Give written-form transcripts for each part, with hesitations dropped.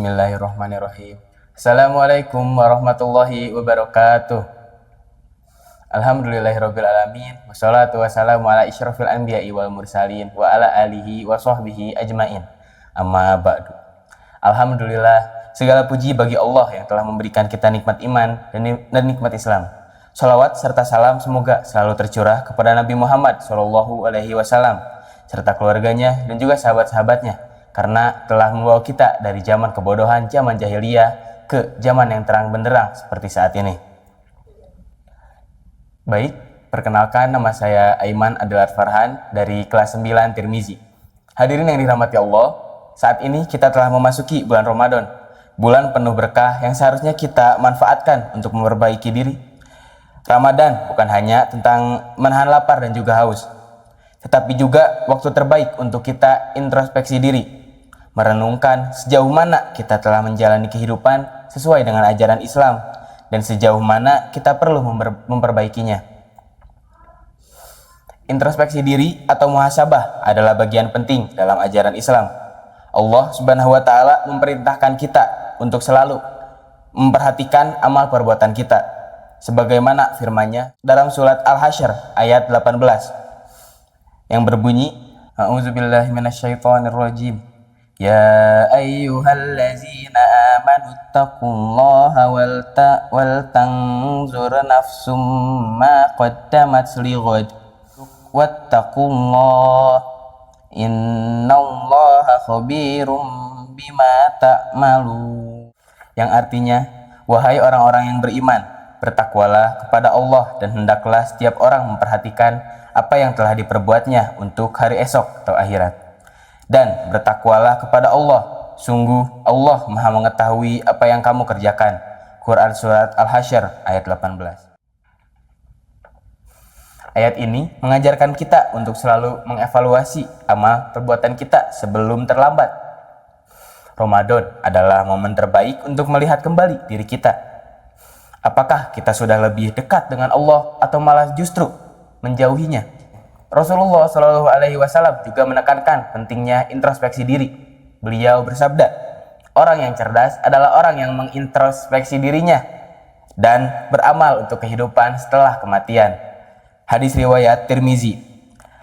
Bismillahirrahmanirrahim. Assalamualaikum warahmatullahi wabarakatuh. Alhamdulillahirrabbilalamin. Wassalatu wassalamu ala isyrafil anbiya'i wal mursalin wa ala alihi wa sahbihi ajmain. Amma ba'du. Alhamdulillah, segala puji bagi Allah yang telah memberikan kita nikmat iman dan nikmat Islam. Salawat serta salam semoga selalu tercurah kepada Nabi Muhammad SAW serta keluarganya dan juga sahabat-sahabatnya, karena telah membawa kita dari zaman kebodohan, zaman jahiliyah ke zaman yang terang benderang seperti saat ini. Baik, perkenalkan, nama saya Aiman Adalat Farhan dari kelas 9 Tirmizi. Hadirin yang dirahmati Allah, saat ini kita telah memasuki bulan Ramadan, bulan penuh berkah yang seharusnya kita manfaatkan untuk memperbaiki diri. Ramadan bukan hanya tentang menahan lapar dan juga haus, tetapi juga waktu terbaik untuk kita introspeksi diri, merenungkan sejauh mana kita telah menjalani kehidupan sesuai dengan ajaran Islam dan sejauh mana kita perlu memperbaikinya. Introspeksi diri atau muhasabah adalah bagian penting dalam ajaran Islam. Allah Subhanahu wa taala memerintahkan kita untuk selalu memperhatikan amal perbuatan kita, sebagaimana firman-Nya dalam surat Al-Hasyr ayat 18 yang berbunyi, A'udzubillahi minasyaitonirrajim. Ya ayyuhallazina amanu taqullaha wal tanzur nafsum ma qaddamat lighad wattaqullaha innallaha khabirum bima ta'malun. Yang artinya, wahai orang-orang yang beriman, bertakwalah kepada Allah dan hendaklah setiap orang memperhatikan apa yang telah diperbuatnya untuk hari esok atau akhirat. Dan bertakwalah kepada Allah, sungguh Allah Maha mengetahui apa yang kamu kerjakan. Quran surat Al-Hasyr ayat 18. Ayat ini mengajarkan kita untuk selalu mengevaluasi amal perbuatan kita sebelum terlambat. Ramadan adalah momen terbaik untuk melihat kembali diri kita. Apakah kita sudah lebih dekat dengan Allah atau malah justru menjauhinya? Rasulullah SAW juga menekankan pentingnya introspeksi diri. Beliau bersabda, orang yang cerdas adalah orang yang mengintrospeksi dirinya dan beramal untuk kehidupan setelah kematian. Hadis riwayat Tirmizi.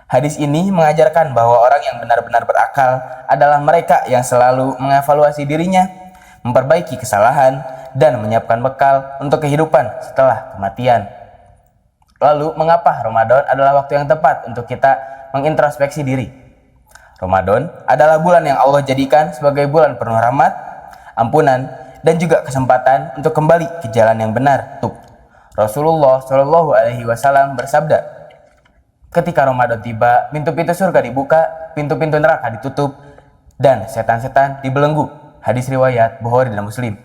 Hadis ini mengajarkan bahwa orang yang benar-benar berakal adalah mereka yang selalu mengevaluasi dirinya, memperbaiki kesalahan, dan menyiapkan bekal untuk kehidupan setelah kematian. Lalu, mengapa Ramadan adalah waktu yang tepat untuk kita mengintrospeksi diri? Ramadan adalah bulan yang Allah jadikan sebagai bulan penuh rahmat, ampunan, dan juga kesempatan untuk kembali ke jalan yang benar. Rasulullah SAW bersabda, ketika Ramadan tiba, pintu-pintu surga dibuka, pintu-pintu neraka ditutup, dan setan-setan dibelenggu. Hadis riwayat Bukhari dan Muslim.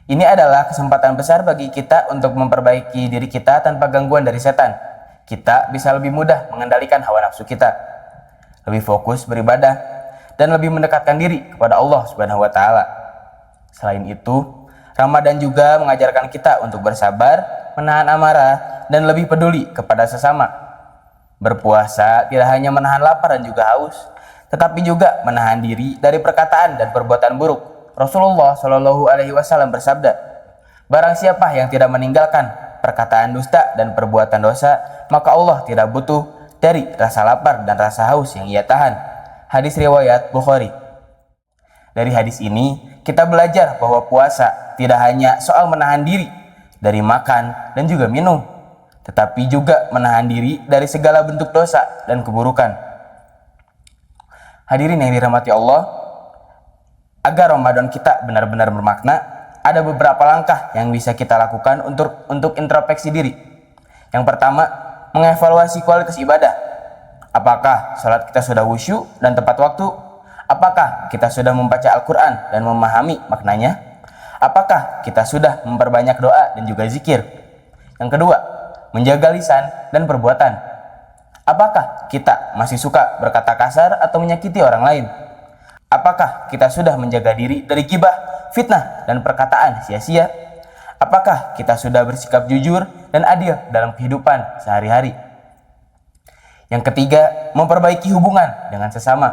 Ini adalah kesempatan besar bagi kita untuk memperbaiki diri kita tanpa gangguan dari setan. Kita bisa lebih mudah mengendalikan hawa nafsu kita, lebih fokus beribadah, dan lebih mendekatkan diri kepada Allah Subhanahu wa taala. Selain itu, Ramadan juga mengajarkan kita untuk bersabar, menahan amarah, dan lebih peduli kepada sesama. Berpuasa tidak hanya menahan lapar dan juga haus, tetapi juga menahan diri dari perkataan dan perbuatan buruk. Rasulullah SAW bersabda, barang siapa yang tidak meninggalkan perkataan dusta dan perbuatan dosa, maka Allah tidak butuh dari rasa lapar dan rasa haus yang ia tahan. Hadis riwayat Bukhari. Dari hadis ini, kita belajar bahwa puasa tidak hanya soal menahan diri dari makan dan juga minum, tetapi juga menahan diri dari segala bentuk dosa dan keburukan. Hadirin yang dirahmati Allah, agar Ramadan kita benar-benar bermakna, ada beberapa langkah yang bisa kita lakukan untuk introspeksi diri. Yang pertama, mengevaluasi kualitas ibadah. Apakah salat kita sudah khusyuk dan tepat waktu? Apakah kita sudah membaca Al-Quran dan memahami maknanya? Apakah kita sudah memperbanyak doa dan juga zikir? Yang kedua, menjaga lisan dan perbuatan. Apakah kita masih suka berkata kasar atau menyakiti orang lain? Apakah kita sudah menjaga diri dari gibah, fitnah, dan perkataan sia-sia? Apakah kita sudah bersikap jujur dan adil dalam kehidupan sehari-hari? Yang ketiga, memperbaiki hubungan dengan sesama.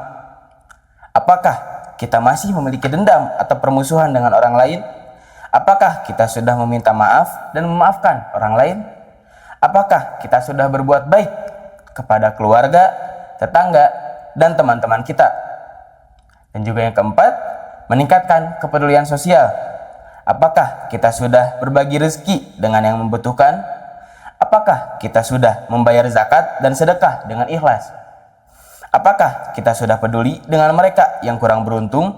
Apakah kita masih memiliki dendam atau permusuhan dengan orang lain? Apakah kita sudah meminta maaf dan memaafkan orang lain? Apakah kita sudah berbuat baik kepada keluarga, tetangga, dan teman-teman kita? Dan juga yang keempat, meningkatkan kepedulian sosial. Apakah kita sudah berbagi rezeki dengan yang membutuhkan? Apakah kita sudah membayar zakat dan sedekah dengan ikhlas? Apakah kita sudah peduli dengan mereka yang kurang beruntung?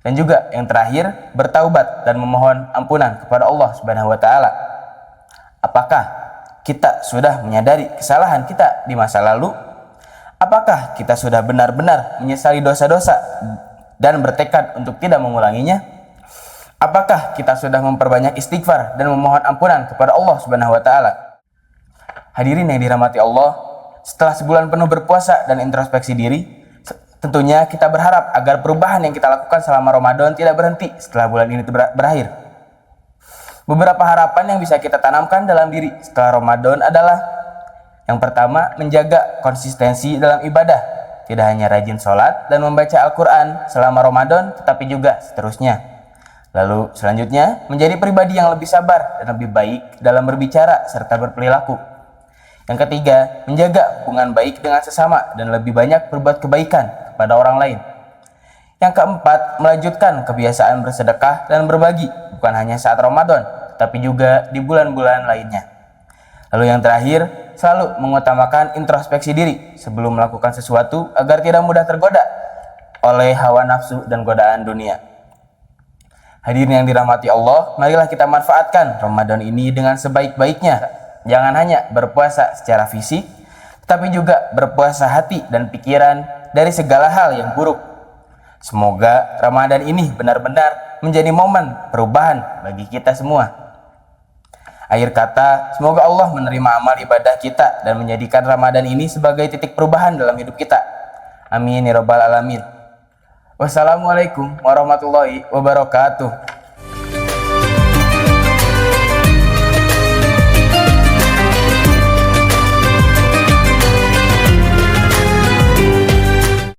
Dan juga yang terakhir, bertaubat dan memohon ampunan kepada Allah Subhanahu wa taala. Apakah kita sudah menyadari kesalahan kita di masa lalu? Apakah kita sudah benar-benar menyesali dosa-dosa dan bertekad untuk tidak mengulanginya? Apakah kita sudah memperbanyak istighfar dan memohon ampunan kepada Allah Subhanahu wa taala? Hadirin yang dirahmati Allah, setelah sebulan penuh berpuasa dan introspeksi diri, tentunya kita berharap agar perubahan yang kita lakukan selama Ramadan tidak berhenti setelah bulan ini berakhir. Beberapa harapan yang bisa kita tanamkan dalam diri setelah Ramadan adalah: yang pertama, menjaga konsistensi dalam ibadah, tidak hanya rajin sholat dan membaca Al-Quran selama Ramadan, tetapi juga seterusnya. Lalu selanjutnya, menjadi pribadi yang lebih sabar dan lebih baik dalam berbicara serta berperilaku. Yang ketiga, menjaga hubungan baik dengan sesama dan lebih banyak berbuat kebaikan kepada orang lain. Yang keempat, melanjutkan kebiasaan bersedekah dan berbagi, bukan hanya saat Ramadan, tetapi juga di bulan-bulan lainnya. Lalu yang terakhir, selalu mengutamakan introspeksi diri sebelum melakukan sesuatu agar tidak mudah tergoda oleh hawa nafsu dan godaan dunia. Hadirin yang dirahmati Allah, marilah kita manfaatkan Ramadan ini dengan sebaik-baiknya. Jangan hanya berpuasa secara fisik, tetapi juga berpuasa hati dan pikiran dari segala hal yang buruk. Semoga Ramadan ini benar-benar menjadi momen perubahan bagi kita semua. Akhir kata, semoga Allah menerima amal ibadah kita dan menjadikan Ramadan ini sebagai titik perubahan dalam hidup kita. Amin ya rabbal alamin. Wassalamualaikum warahmatullahi wabarakatuh.